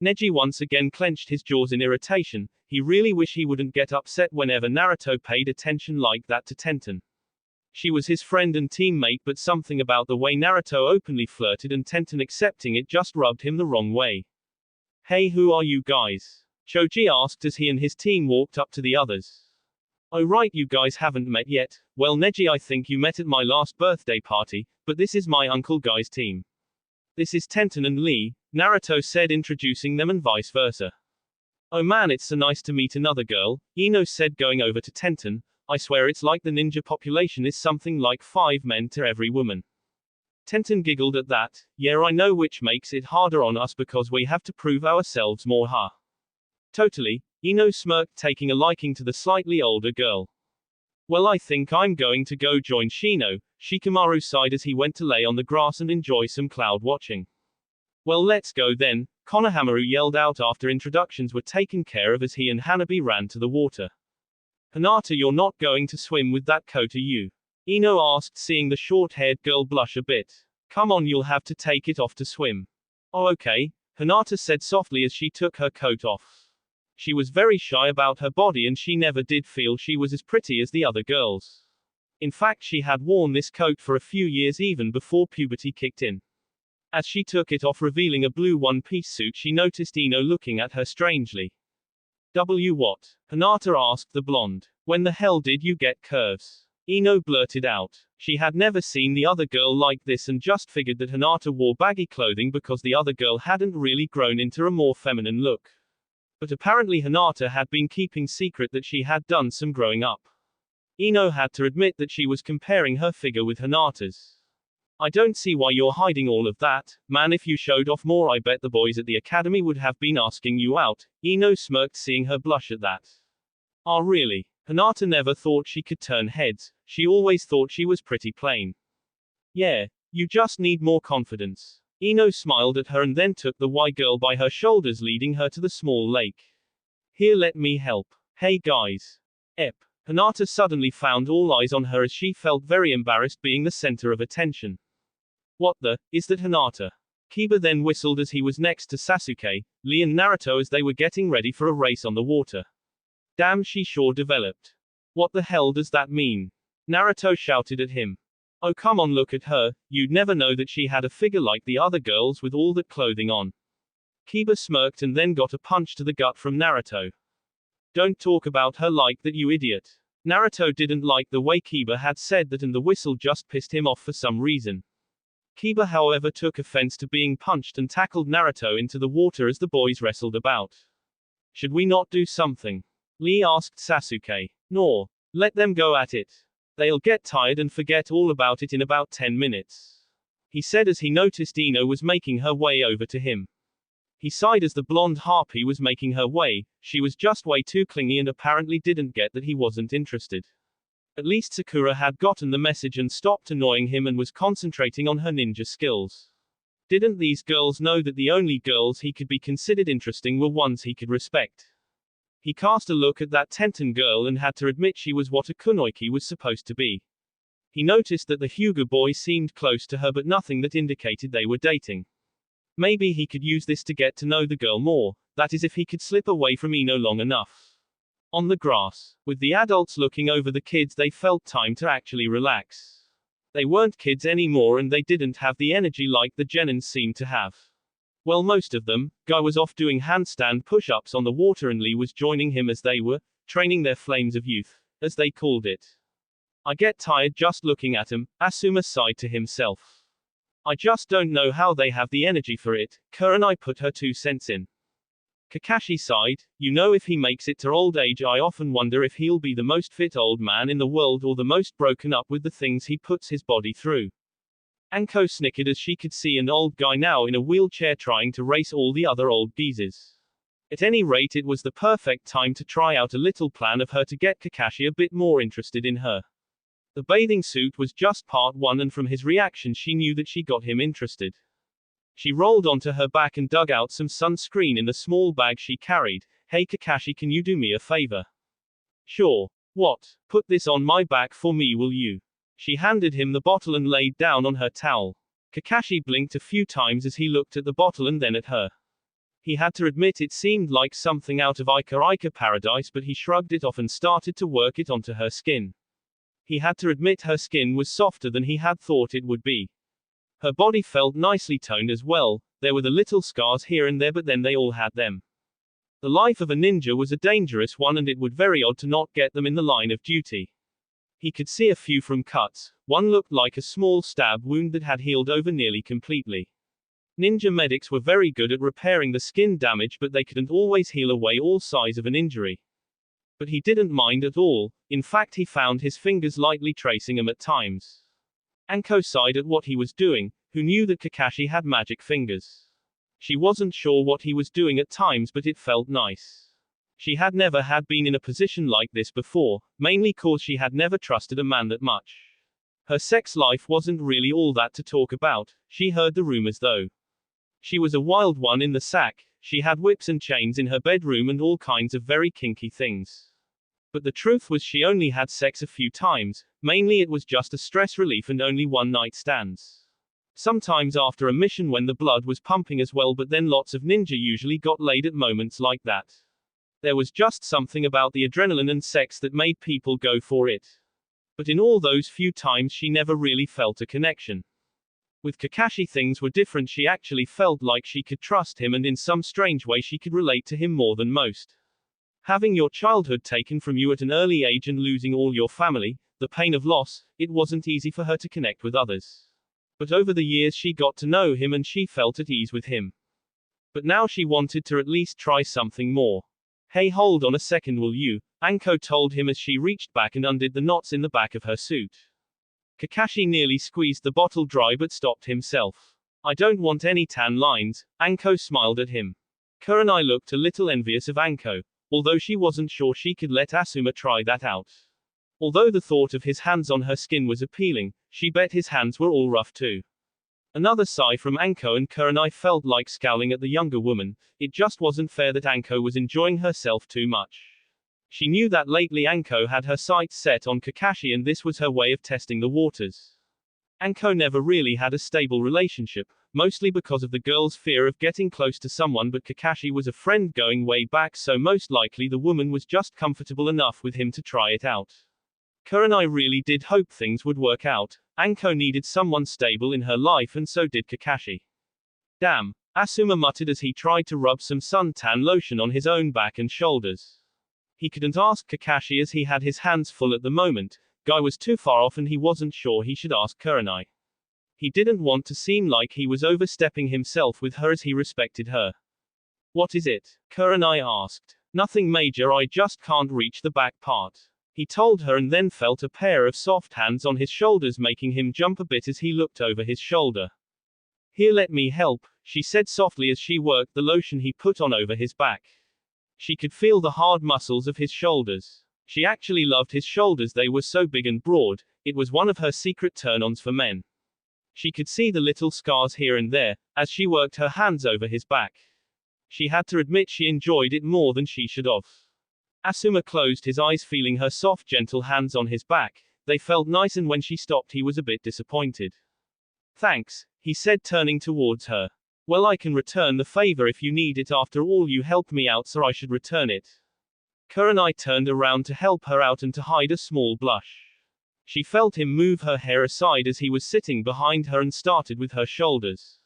Neji once again clenched his jaws in irritation. He really wished he wouldn't get upset whenever Naruto paid attention like that to Tenten. She was his friend and teammate, but something about the way Naruto openly flirted and Tenten accepting it just rubbed him the wrong way. Hey, who are you guys? Choji asked as he and his team walked up to the others. Oh right, you guys haven't met yet. Well Neji, I think you met at my last birthday party, but this is my Uncle Guy's team. This is Tenten and Lee, Naruto said, introducing them, and vice versa. Oh man, it's so nice to meet another girl, Ino said, going over to Tenten. I swear it's like the ninja population is something like 5 men to every woman. Tenten giggled at that. Yeah, I know, which makes it harder on us because we have to prove ourselves more, huh? Totally, Ino smirked, taking a liking to the slightly older girl. Well, I think I'm going to go join Shino, Shikamaru sighed as he went to lay on the grass and enjoy some cloud watching. Well, let's go then, Konohamaru yelled out after introductions were taken care of as he and Hanabi ran to the water. Hinata, you're not going to swim with that coat, are you? Ino asked, seeing the short-haired girl blush a bit. Come on, you'll have to take it off to swim. Oh okay, Hinata said softly as she took her coat off. She was very shy about her body and she never did feel she was as pretty as the other girls. In fact, she had worn this coat for a few years even before puberty kicked in. As she took it off, revealing a blue one-piece suit, she noticed Ino looking at her strangely. What? Hinata asked the blonde. When the hell did you get curves? Ino blurted out. She had never seen the other girl like this and just figured that Hinata wore baggy clothing because the other girl hadn't really grown into a more feminine look. But apparently Hinata had been keeping secret that she had done some growing up. Ino had to admit that she was comparing her figure with Hinata's. I don't see why you're hiding all of that, man. If you showed off more, I bet the boys at the academy would have been asking you out. Ino smirked, seeing her blush at that. Ah, really? Hinata never thought she could turn heads. She always thought she was pretty plain. Yeah, you just need more confidence. Ino smiled at her and then took the Y girl by her shoulders, leading her to the small lake. Here, let me help. Hey guys. Hinata suddenly found all eyes on her as she felt very embarrassed being the center of attention. What the, is that Hinata? Kiba then whistled as he was next to Sasuke, Lee and Naruto as they were getting ready for a race on the water. Damn, she sure developed. What the hell does that mean? Naruto shouted at him. Oh come on, look at her, you'd never know that she had a figure like the other girls with all that clothing on. Kiba smirked and then got a punch to the gut from Naruto. Don't talk about her like that, you idiot. Naruto didn't like the way Kiba had said that, and the whistle just pissed him off for some reason. Kiba however took offense to being punched and tackled Naruto into the water as the boys wrestled about. Should we not do something? Lee asked Sasuke. No. Let them go at it. They'll get tired and forget all about it in about 10 minutes. He said as he noticed Ino was making her way over to him. He sighed as the blonde harpy was making her way. She was just way too clingy and apparently didn't get that he wasn't interested. At least Sakura had gotten the message and stopped annoying him and was concentrating on her ninja skills. Didn't these girls know that the only girls he could be considered interesting were ones he could respect? He cast a look at that Tenten girl and had to admit she was what a kunoichi was supposed to be. He noticed that the Hyuga boy seemed close to her but nothing that indicated they were dating. Maybe he could use this to get to know the girl more, that is if he could slip away from Ino long enough. On the grass, with the adults looking over the kids, they felt time to actually relax. They weren't kids anymore and they didn't have the energy like the Genins seemed to have. Well, most of them. Guy was off doing handstand push-ups on the water and Lee was joining him as they were training their flames of youth, as they called it. I get tired just looking at him, Asuma sighed to himself. I just don't know how they have the energy for it. Kurenai put her 2 cents in. Kakashi sighed, you know, if he makes it to old age I often wonder if he'll be the most fit old man in the world or the most broken up with the things he puts his body through. Anko snickered as she could see an old guy now in a wheelchair trying to race all the other old geezers. At any rate, it was the perfect time to try out a little plan of her to get Kakashi a bit more interested in her. The bathing suit was just part 1 and from his reaction she knew that she got him interested. She rolled onto her back and dug out some sunscreen in the small bag she carried. Hey Kakashi, can you do me a favor? Sure. What? Put this on my back for me, will you? She handed him the bottle and laid down on her towel. Kakashi blinked a few times as he looked at the bottle and then at her. He had to admit it seemed like something out of Ica Ica Paradise, but he shrugged it off and started to work it onto her skin. He had to admit her skin was softer than he had thought it would be. Her body felt nicely toned as well. There were the little scars here and there, but then they all had them. The life of a ninja was a dangerous one and it would very odd to not get them in the line of duty. He could see a few from cuts. One looked like a small stab wound that had healed over nearly completely. Ninja medics were very good at repairing the skin damage, but they couldn't always heal away all size of an injury. But he didn't mind at all. In fact, he found his fingers lightly tracing them at times. Anko sighed at what he was doing, who knew that Kakashi had magic fingers. She wasn't sure what he was doing at times, but it felt nice. She had never had been in a position like this before, mainly cause she had never trusted a man that much. Her sex life wasn't really all that to talk about. She heard the rumors though. She was a wild one in the sack. She had whips and chains in her bedroom and all kinds of very kinky things. But the truth was she only had sex a few times, mainly it was just a stress relief and only one night stands. Sometimes after a mission when the blood was pumping as well, but then lots of ninja usually got laid at moments like that. There was just something about the adrenaline and sex that made people go for it. But in all those few times she never really felt a connection. With Kakashi things were different. She actually felt like she could trust him and in some strange way she could relate to him more than most. Having your childhood taken from you at an early age and losing all your family, the pain of loss, it wasn't easy for her to connect with others. But over the years she got to know him and she felt at ease with him. But now she wanted to at least try something more. Hey, hold on a second, will you? Anko told him as she reached back and undid the knots in the back of her suit. Kakashi nearly squeezed the bottle dry but stopped himself. I don't want any tan lines. Anko smiled at him. Kurenai looked a little envious of Anko, although she wasn't sure she could let Asuma try that out. Although the thought of his hands on her skin was appealing, she bet his hands were all rough too. Another sigh from Anko and Kurenai felt like scowling at the younger woman. It just wasn't fair that Anko was enjoying herself too much. She knew that lately Anko had her sights set on Kakashi and this was her way of testing the waters. Anko never really had a stable relationship, mostly because of the girl's fear of getting close to someone, but Kakashi was a friend going way back, so most likely the woman was just comfortable enough with him to try it out. Kurenai really did hope things would work out. Anko needed someone stable in her life and so did Kakashi. Damn, Asuma muttered as he tried to rub some suntan lotion on his own back and shoulders. He couldn't ask Kakashi as he had his hands full at the moment. Guy was too far off and he wasn't sure he should ask Kurenai. He didn't want to seem like he was overstepping himself with her as he respected her. What is it? Kurenai asked. Nothing major, I just can't reach the back part. He told her and then felt a pair of soft hands on his shoulders making him jump a bit as he looked over his shoulder. Here, let me help, she said softly as she worked the lotion he put on over his back. She could feel the hard muscles of his shoulders. She actually loved his shoulders, they were so big and broad, it was one of her secret turn-ons for men. She could see the little scars here and there, as she worked her hands over his back. She had to admit she enjoyed it more than she should have. Asuma closed his eyes feeling her soft gentle hands on his back. They felt nice and when she stopped he was a bit disappointed. Thanks, he said turning towards her. Well, I can return the favor if you need it, after all you helped me out, so I should return it. Kurenai turned around to help her out and to hide a small blush. She felt him move her hair aside as he was sitting behind her and started with her shoulders.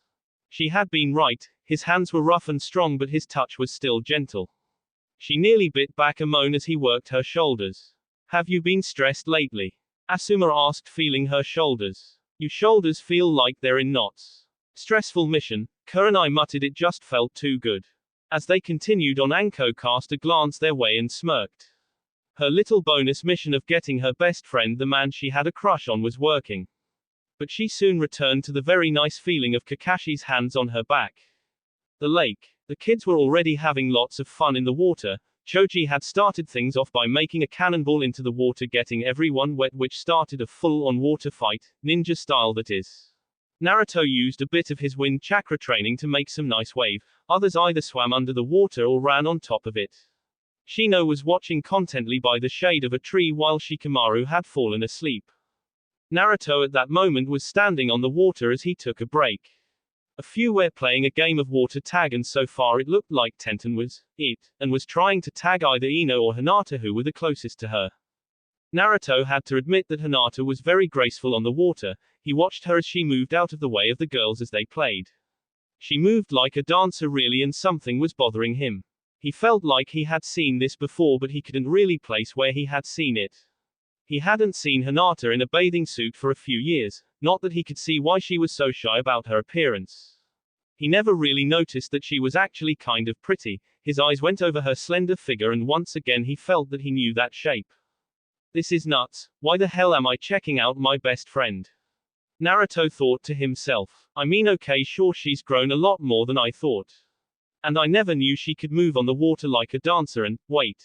She had been right, his hands were rough and strong but his touch was still gentle. She nearly bit back a moan as he worked her shoulders. Have you been stressed lately? Asuma asked, feeling her shoulders. Your shoulders feel like they're in knots. Stressful mission, Kurenai muttered, it just felt too good. As they continued on, Anko cast a glance their way and smirked. Her little bonus mission of getting her best friend, the man she had a crush on, was working. But she soon returned to the very nice feeling of Kakashi's hands on her back. The lake. The kids were already having lots of fun in the water. Choji had started things off by making a cannonball into the water, getting everyone wet, which started a full-on water fight, ninja style that is. Naruto used a bit of his wind chakra training to make some nice wave. Others either swam under the water or ran on top of it. Shino was watching contentedly by the shade of a tree while Shikamaru had fallen asleep. Naruto at that moment was standing on the water as he took a break. A few were playing a game of water tag, and so far it looked like Tenten was it, and was trying to tag either Ino or Hinata, who were the closest to her. Naruto had to admit that Hinata was very graceful on the water. He watched her as she moved out of the way of the girls as they played. She moved like a dancer really, and something was bothering him. He felt like he had seen this before, but he couldn't really place where he had seen it. He hadn't seen Hinata in a bathing suit for a few years, not that he could see why she was so shy about her appearance. He never really noticed that she was actually kind of pretty. His eyes went over her slender figure and once again he felt that he knew that shape. This is nuts, why the hell am I checking out my best friend? Naruto thought to himself. I mean, okay, sure, she's grown a lot more than I thought. And I never knew she could move on the water like a dancer and, wait.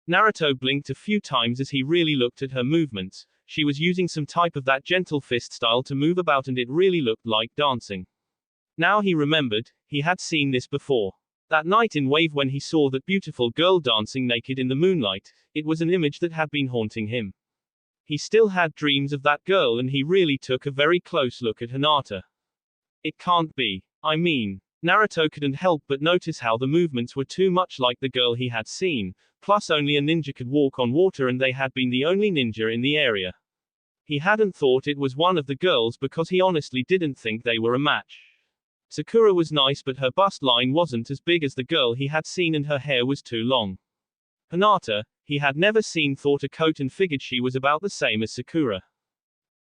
Naruto blinked a few times as he really looked at her movements. She was using some type of that gentle fist style to move about and it really looked like dancing. Now he remembered, he had seen this before. That night in Wave when he saw that beautiful girl dancing naked in the moonlight, it was an image that had been haunting him. He still had dreams of that girl and he really took a very close look at Hinata. It can't be. I mean, Naruto couldn't help but notice how the movements were too much like the girl he had seen, plus only a ninja could walk on water and they had been the only ninja in the area. He hadn't thought it was one of the girls because he honestly didn't think they were a match. Sakura was nice but her bust line wasn't as big as the girl he had seen and her hair was too long. Hinata, he had never seen, thought a coat and figured she was about the same as Sakura.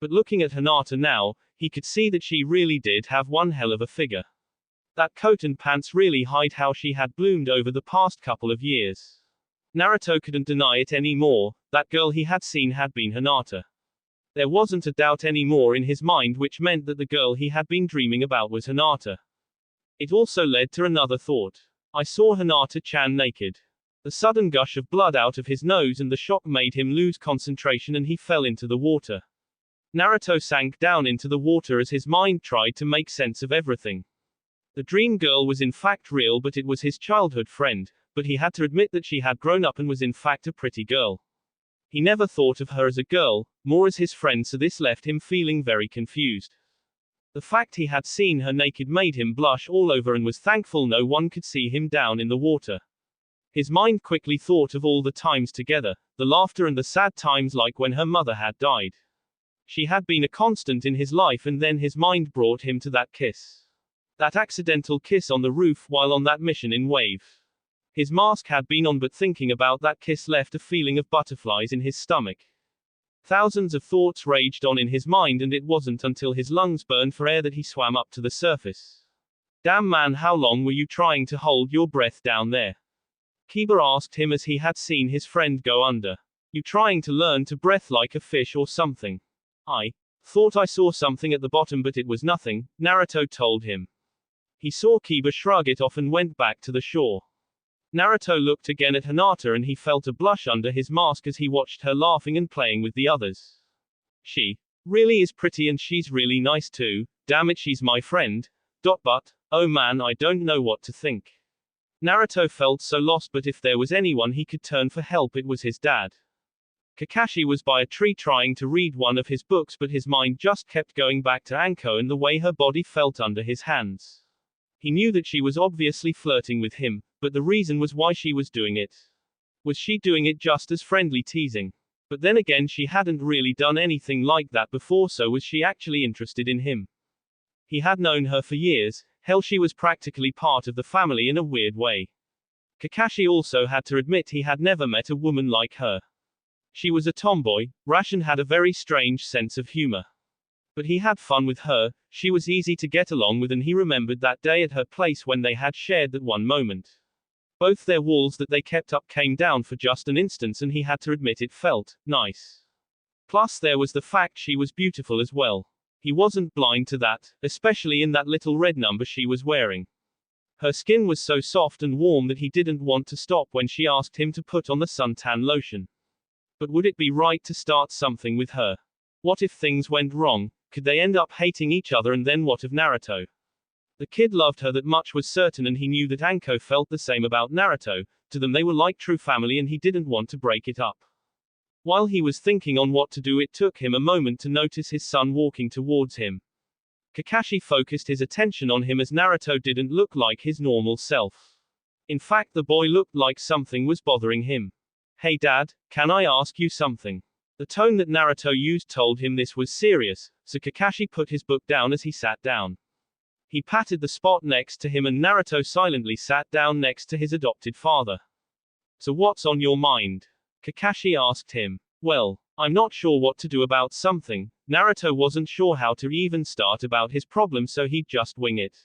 But looking at Hinata now, he could see that she really did have one hell of a figure. That coat and pants really hide how she had bloomed over the past couple of years. Naruto couldn't deny it anymore, that girl he had seen had been Hinata. There wasn't a doubt anymore in his mind, which meant that the girl he had been dreaming about was Hinata. It also led to another thought. I saw Hinata-chan naked. The sudden gush of blood out of his nose and the shock made him lose concentration and he fell into the water. Naruto sank down into the water as his mind tried to make sense of everything. The dream girl was in fact real, but it was his childhood friend, but he had to admit that she had grown up and was in fact a pretty girl. He never thought of her as a girl, more as his friend, so this left him feeling very confused. The fact he had seen her naked made him blush all over and was thankful no one could see him down in the water. His mind quickly thought of all the times together, the laughter and the sad times like when her mother had died. She had been a constant in his life, and then his mind brought him to that kiss. That accidental kiss on the roof while on that mission in Wave. His mask had been on, but thinking about that kiss left a feeling of butterflies in his stomach. Thousands of thoughts raged on in his mind, and it wasn't until his lungs burned for air that he swam up to the surface. Damn man, how long were you trying to hold your breath down there? Kiba asked him as he had seen his friend go under. You trying to learn to breath like a fish or something? I thought I saw something at the bottom, but it was nothing, Naruto told him. He saw Kiba shrug it off and went back to the shore. Naruto looked again at Hinata and he felt a blush under his mask as he watched her laughing and playing with the others. She really is pretty and she's really nice too, damn it, she's my friend. But, oh man, I don't know what to think. Naruto felt so lost, but if there was anyone he could turn for help, it was his dad. Kakashi was by a tree trying to read one of his books, but his mind just kept going back to Anko and the way her body felt under his hands. He knew that she was obviously flirting with him, but the reason was why she was doing it. Was she doing it just as friendly teasing? But then again, she hadn't really done anything like that before, so was she actually interested in him? He had known her for years, hell, she was practically part of the family in a weird way. Kakashi also had to admit he had never met a woman like her. She was a tomboy, rash, and had a very strange sense of humor. But he had fun with her, she was easy to get along with, and he remembered that day at her place when they had shared that one moment. Both their walls that they kept up came down for just an instant, and he had to admit it felt nice. Plus there was the fact she was beautiful as well. He wasn't blind to that, especially in that little red number she was wearing. Her skin was so soft and warm that he didn't want to stop when she asked him to put on the suntan lotion. But would it be right to start something with her? What if things went wrong? Could they end up hating each other, and then what of Naruto? The kid loved her, that much was certain, and he knew that Anko felt the same about Naruto. To them they were like true family, and he didn't want to break it up. While he was thinking on what to do, it took him a moment to notice his son walking towards him. Kakashi focused his attention on him as Naruto didn't look like his normal self. In fact, the boy looked like something was bothering him. Hey dad, can I ask you something? The tone that Naruto used told him this was serious, so Kakashi put his book down as he sat down. He patted the spot next to him, and Naruto silently sat down next to his adopted father. So what's on your mind? Kakashi asked him. Well, I'm not sure what to do about something. Naruto wasn't sure how to even start about his problem, so he'd just wing it.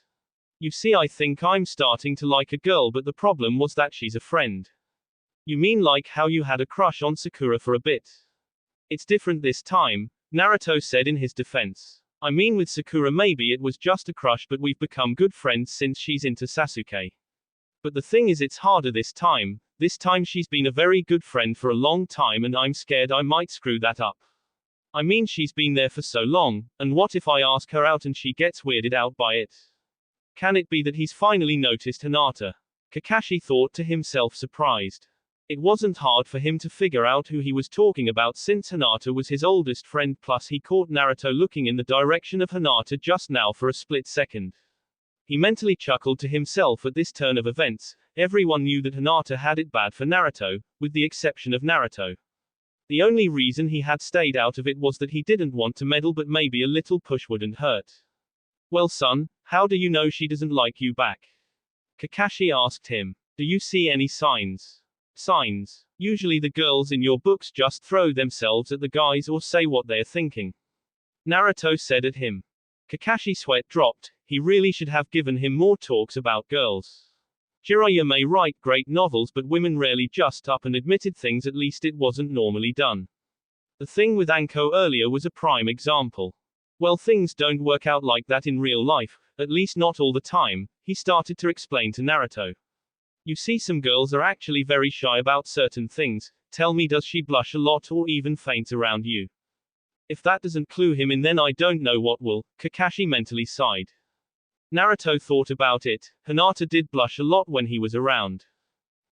You see, I think I'm starting to like a girl, but the problem was that she's a friend. You mean like how you had a crush on Sakura for a bit? It's different this time, Naruto said in his defense. I mean, with Sakura maybe it was just a crush, but we've become good friends since she's into Sasuke. But the thing is, it's harder this time. This time she's been a very good friend for a long time, and I'm scared I might screw that up. I mean, she's been there for so long, and what if I ask her out and she gets weirded out by it? Can it be that he's finally noticed Hinata? Kakashi thought to himself, surprised. It wasn't hard for him to figure out who he was talking about, since Hinata was his oldest friend, plus he caught Naruto looking in the direction of Hinata just now for a split second. He mentally chuckled to himself at this turn of events. Everyone knew that Hinata had it bad for Naruto, with the exception of Naruto. The only reason he had stayed out of it was that he didn't want to meddle, but maybe a little push wouldn't hurt. Well son, how do you know she doesn't like you back? Kakashi asked him. Do you see any signs? Signs. Usually the girls in your books just throw themselves at the guys or say what they're thinking. Naruto said at him. Kakashi's sweat dropped. He really should have given him more talks about girls. Jiraiya may write great novels, but women rarely just up and admitted things, at least it wasn't normally done. The thing with Anko earlier was a prime example. Well, things don't work out like that in real life, at least not all the time, he started to explain to Naruto. You see, some girls are actually very shy about certain things. Tell me, does she blush a lot or even faint around you? If that doesn't clue him in, then I don't know what will, Kakashi mentally sighed. Naruto thought about it. Hinata did blush a lot when he was around.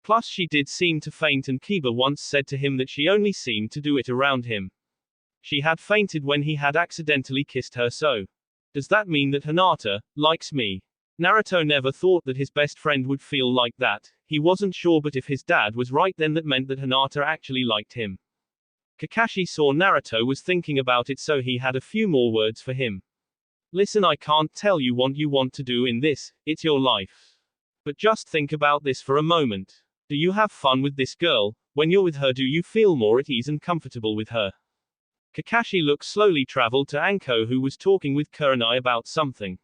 Plus she did seem to faint, and Kiba once said to him that she only seemed to do it around him. She had fainted when he had accidentally kissed her, so. Does that mean that Hinata likes me? Naruto never thought that his best friend would feel like that. He wasn't sure, but if his dad was right, then that meant that Hinata actually liked him. Kakashi saw Naruto was thinking about it, so he had a few more words for him. Listen, I can't tell you what you want to do in this, it's your life. But just think about this for a moment. Do you have fun with this girl? When you're with her, do you feel more at ease and comfortable with her? Kakashi looked slowly traveled to Anko, who was talking with Kurenai about something.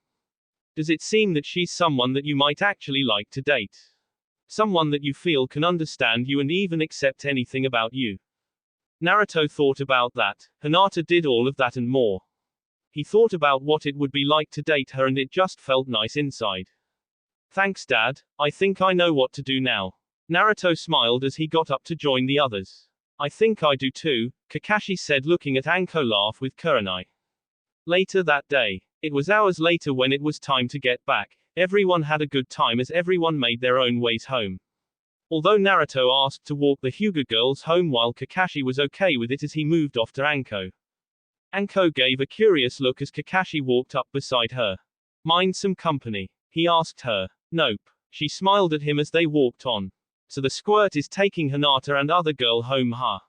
Does it seem that she's someone that you might actually like to date? Someone that you feel can understand you and even accept anything about you? Naruto thought about that. Hinata did all of that and more. He thought about what it would be like to date her and it just felt nice inside. Thanks, Dad. I think I know what to do now. Naruto smiled as he got up to join the others. I think I do too, Kakashi said, looking at Anko laugh with Kurenai. Later that day. It was hours later when it was time to get back. Everyone had a good time as everyone made their own ways home. Although Naruto asked to walk the Hyuga girls home while Kakashi was okay with it as he moved off to Anko. Anko gave a curious look as Kakashi walked up beside her. Mind some company? He asked her. Nope. She smiled at him as they walked on. So the squirt is taking Hinata and other girl home, huh?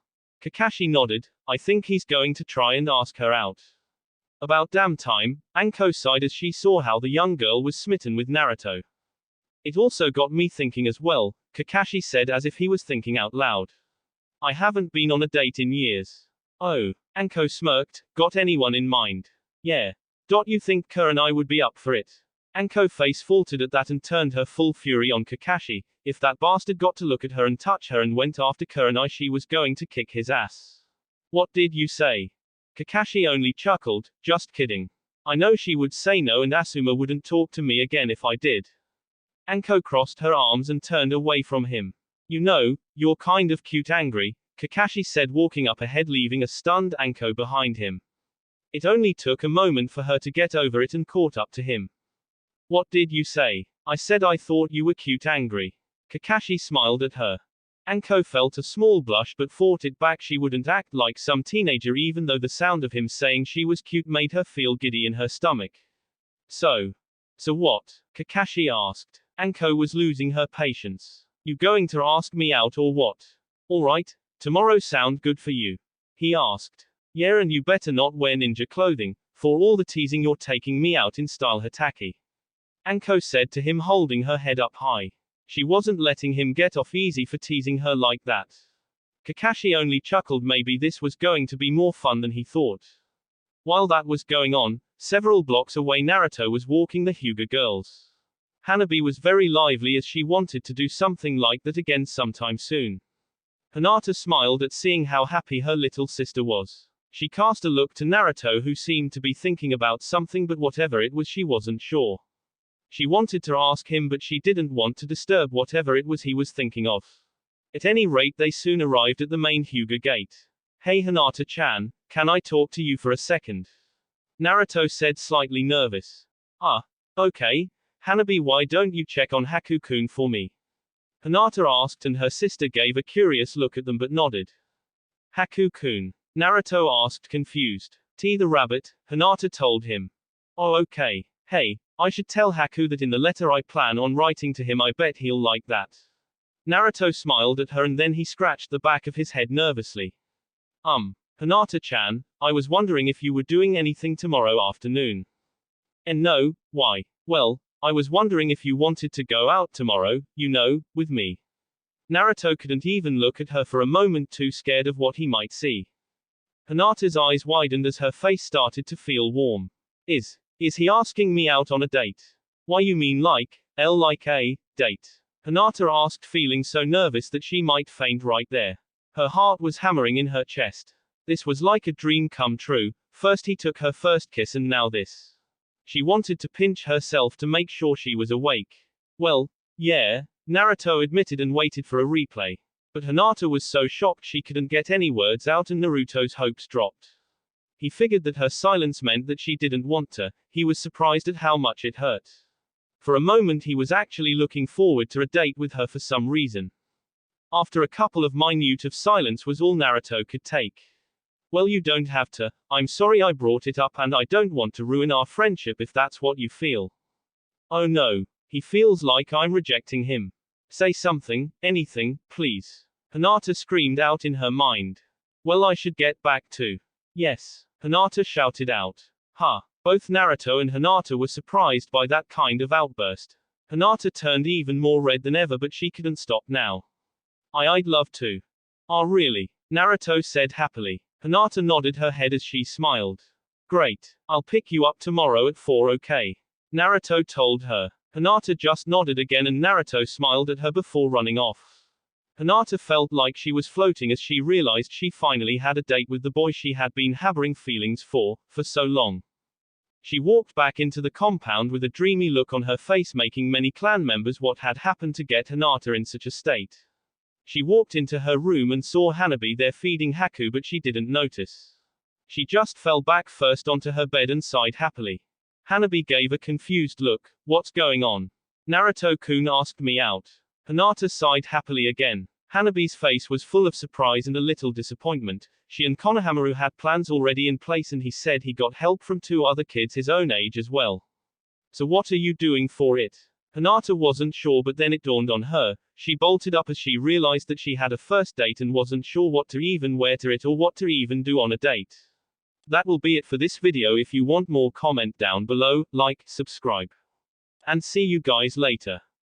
Kakashi nodded. I think he's going to try and ask her out. About damn time, Anko sighed as she saw how the young girl was smitten with Naruto. It also got me thinking as well, Kakashi said as if he was thinking out loud. I haven't been on a date in years. Oh, Anko smirked. Got anyone in mind? Yeah. You think Kurenai would be up for it? Anko face faltered at that and turned her full fury on Kakashi. If that bastard got to look at her and touch her and went after Kurenai, she was going to kick his ass. What did you say? Kakashi only chuckled. Just kidding. I know she would say no and Asuma wouldn't talk to me again if I did. Anko crossed her arms and turned away from him. You know, you're kind of cute angry, Kakashi said, walking up ahead, leaving a stunned Anko behind him. It only took a moment for her to get over it and caught up to him. What did you say? I said I thought you were cute angry. Kakashi smiled at her. Anko felt a small blush but fought it back. She wouldn't act like some teenager, even though the sound of him saying she was cute made her feel giddy in her stomach. So what? Kakashi asked. Anko was losing her patience. You going to ask me out or what? Alright, tomorrow sound good for you? He asked. Yeah, and you better not wear ninja clothing, for all the teasing you're taking me out in style, Hataki. Anko said to him, holding her head up high. She wasn't letting him get off easy for teasing her like that. Kakashi only chuckled. Maybe this was going to be more fun than he thought. While that was going on, several blocks away, Naruto was walking the Hyuga girls. Hanabi was very lively as she wanted to do something like that again sometime soon. Hinata smiled at seeing how happy her little sister was. She cast a look to Naruto, who seemed to be thinking about something, but whatever it was she wasn't sure. She wanted to ask him, but she didn't want to disturb whatever it was he was thinking of. At any rate, they soon arrived at the main Hyuga gate. Hey Hinata-chan, can I talk to you for a second? Naruto said, slightly nervous. Okay. Hanabi, why don't you check on Haku-kun for me? Hinata asked, and her sister gave a curious look at them but nodded. Haku-kun? Naruto asked, confused. T the rabbit, Hinata told him. Oh, okay. Hey, I should tell Haku that in the letter I plan on writing to him. I bet he'll like that. Naruto smiled at her and then he scratched the back of his head nervously. Hinata-chan, I was wondering if you were doing anything tomorrow afternoon. And no, why? Well, I was wondering if you wanted to go out tomorrow, you know, with me. Naruto couldn't even look at her for a moment, too scared of what he might see. Hinata's eyes widened as her face started to feel warm. Is he asking me out on a date? Why, you mean like a date? Hinata asked, feeling so nervous that she might faint right there. Her heart was hammering in her chest. This was like a dream come true. First he took her first kiss and now this. She wanted to pinch herself to make sure she was awake. Well, yeah, Naruto admitted and waited for a replay. But Hinata was so shocked she couldn't get any words out and Naruto's hopes dropped. He figured that her silence meant that she didn't want to. He was surprised at how much it hurt. For a moment he was actually looking forward to a date with her for some reason. After a couple of minutes of silence was all Naruto could take. Well, you don't have to. I'm sorry I brought it up and I don't want to ruin our friendship if that's what you feel. Oh no. He feels like I'm rejecting him. Say something, anything, please. Hinata screamed out in her mind. Well, I should get back to. Yes. Hinata shouted out. Both Naruto and Hinata were surprised by that kind of outburst. Hinata turned even more red than ever, but she couldn't stop now. I'd love to. Really? Naruto said happily. Hinata nodded her head as she smiled. Great. I'll pick you up tomorrow at 4, okay? Naruto told her. Hinata just nodded again and Naruto smiled at her before running off. Hinata felt like she was floating as she realized she finally had a date with the boy she had been harboring feelings for so long. She walked back into the compound with a dreamy look on her face, making many clan members what had happened to get Hinata in such a state. She walked into her room and saw Hanabi there feeding Haku, but she didn't notice. She just fell back first onto her bed and sighed happily. Hanabi gave a confused look. What's going on? Naruto-kun asked me out. Hinata sighed happily again. Hanabi's face was full of surprise and a little disappointment. She and Konohamaru had plans already in place and he said he got help from 2 other kids his own age as well. So what are you doing for it? Hinata wasn't sure, but then it dawned on her. She bolted up as she realized that she had a first date and wasn't sure what to even wear to it or what to even do on a date. That will be it for this video. If you want more, comment down below, like, subscribe. And see you guys later.